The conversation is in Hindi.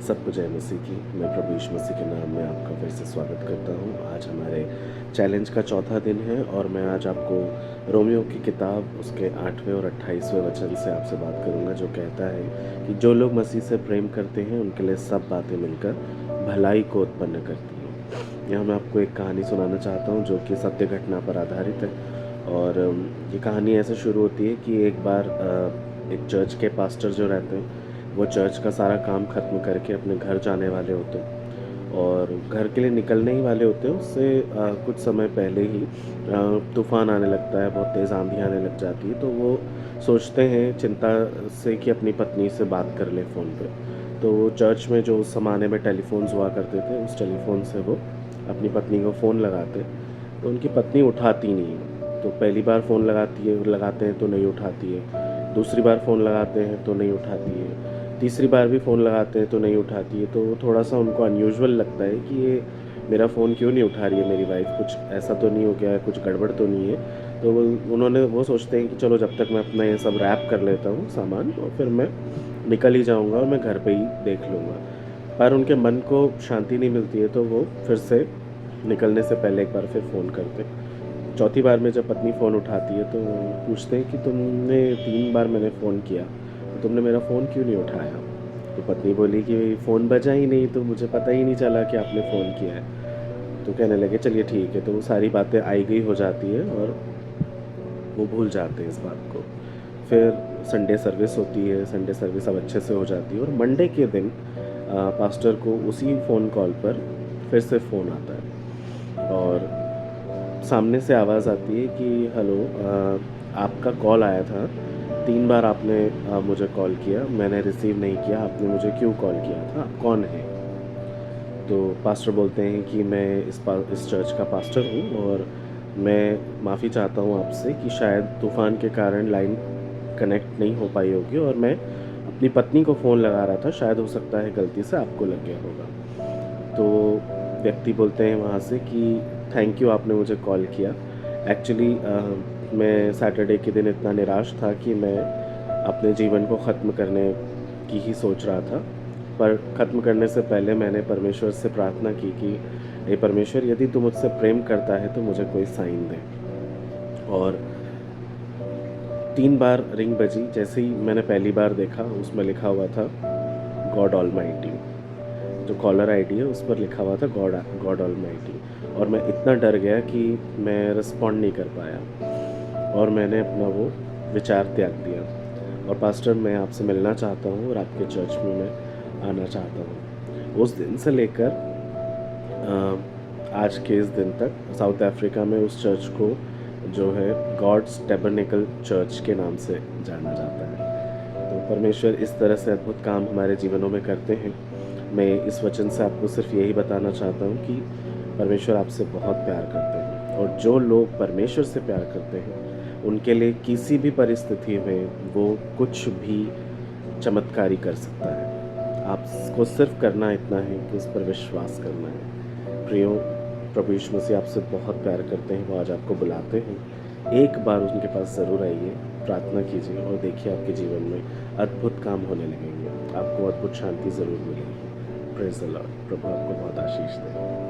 सबको जय मसीह की। मैं प्रभु यीशु मसीह के नाम में आपका फिर से स्वागत करता हूँ। आज हमारे चैलेंज का चौथा दिन है और मैं आज आपको रोमियो की किताब उसके 8वें और 28वें वचन से आपसे बात करूँगा, जो कहता है कि जो लोग मसीह से प्रेम करते हैं उनके लिए सब बातें मिलकर भलाई को उत्पन्न करती हैं। यहाँ मैं आपको एक कहानी सुनाना चाहता हूँ जो कि सत्य घटना पर आधारित है। और ये कहानी ऐसे शुरू होती है कि एक बार एक चर्च के पास्टर जो रहते हैं वो चर्च का सारा काम ख़त्म करके अपने घर जाने वाले होते हैं और घर के लिए निकलने ही वाले होते हैं। उससे कुछ समय पहले ही तूफ़ान आने लगता है, बहुत तेज़ आंधी आने लग जाती है। तो वो सोचते हैं चिंता से कि अपनी पत्नी से बात कर ले फ़ोन पे। तो वो चर्च में जो उस ज़माने में टेलीफोन्स हुआ करते थे, उस टेलीफोन से वो अपनी पत्नी को फ़ोन लगाते, तो उनकी पत्नी उठाती नहीं है। तो पहली बार फ़ोन लगाते हैं तो नहीं उठाती है, दूसरी बार फ़ोन लगाते हैं तो नहीं उठाती है, तीसरी बार भी फ़ोन लगाते हैं तो नहीं उठाती है। तो थोड़ा-सा उनको अनयूजुअल लगता है कि ये मेरा फ़ोन क्यों नहीं उठा रही है मेरी वाइफ़, कुछ ऐसा तो नहीं हो गया है, कुछ गड़बड़ तो नहीं है। तो वो सोचते हैं कि चलो जब तक मैं अपना ये सब रैप कर लेता हूँ सामान, और फिर मैं निकल ही जाऊँगा और मैं घर पे ही देख लूँगा। पर उनके मन को शांति नहीं मिलती है, तो वो फिर से निकलने से पहले एक बार फिर फ़ोन करते हैं। चौथी बार में जब पत्नी फ़ोन उठाती है तो पूछते हैं कि तुमने 3 बार मैंने फ़ोन किया, तो तुमने मेरा फ़ोन क्यों नहीं उठाया? तो पत्नी बोली कि फ़ोन बजा ही नहीं, तो मुझे पता ही नहीं चला कि आपने फ़ोन किया है। तो कहने लगे चलिए ठीक है। तो वो सारी बातें आई गई हो जाती है और वो भूल जाते हैं इस बात को। फिर संडे सर्विस होती है, संडे सर्विस अब अच्छे से हो जाती है और मंडे के दिन पास्टर को उसी फ़ोन कॉल पर फिर से फ़ोन आता है और सामने से आवाज़ आती है कि हेलो, आपका कॉल आया था, 3 बार आपने मुझे कॉल किया, मैंने रिसीव नहीं किया, आपने मुझे क्यों कॉल किया था, आप कौन हैं? तो पास्टर बोलते हैं कि मैं इस चर्च का पास्टर हूँ और मैं माफ़ी चाहता हूँ आपसे कि शायद तूफ़ान के कारण लाइन कनेक्ट नहीं हो पाई होगी और मैं अपनी पत्नी को फ़ोन लगा रहा था, शायद हो सकता है गलती से आपको लग गया होगा। तो व्यक्ति बोलते हैं वहाँ से कि थैंक यू, आपने मुझे कॉल किया। एक्चुअली मैं सैटरडे के दिन इतना निराश था कि मैं अपने जीवन को ख़त्म करने की ही सोच रहा था। पर ख़त्म करने से पहले मैंने परमेश्वर से प्रार्थना की कि हे परमेश्वर, यदि तू मुझसे प्रेम करता है तो मुझे कोई साइन दे। और 3 बार रिंग बजी। जैसे ही मैंने पहली बार देखा, उसमें लिखा हुआ था गॉड ऑलमाइटी। जो कॉलर आईडी है उस पर लिखा हुआ था गॉड गॉड ऑलमाइटी। और मैं इतना डर गया कि मैं रिस्पॉन्ड नहीं कर पाया और मैंने अपना वो विचार त्याग दिया। और पास्टर, मैं आपसे मिलना चाहता हूँ और आपके चर्च में मैं आना चाहता हूँ। उस दिन से लेकर आज के इस दिन तक साउथ अफ्रीका में उस चर्च को जो है गॉड्स टैबरनेकल चर्च के नाम से जाना जाता है। तो परमेश्वर इस तरह से अद्भुत काम हमारे जीवनों में करते हैं। मैं इस वचन से आपको सिर्फ यही बताना चाहता हूँ कि परमेश्वर आपसे बहुत प्यार करते हैं और जो लोग परमेश्वर से प्यार करते हैं उनके लिए किसी भी परिस्थिति में वो कुछ भी चमत्कारी कर सकता है। आपको सिर्फ करना इतना है कि उस पर विश्वास करना है। प्रियो, प्रभु यीशु मसीह आपसे बहुत प्यार करते हैं, वो आज आपको बुलाते हैं। एक बार उनके पास ज़रूर आइए, प्रार्थना कीजिए और देखिए आपके जीवन में अद्भुत काम होने लगेंगे। आपको अद्भुत शांति ज़रूर मिलेगी। Praise the Lord. प्रभु आपको बहुत आशीष दे।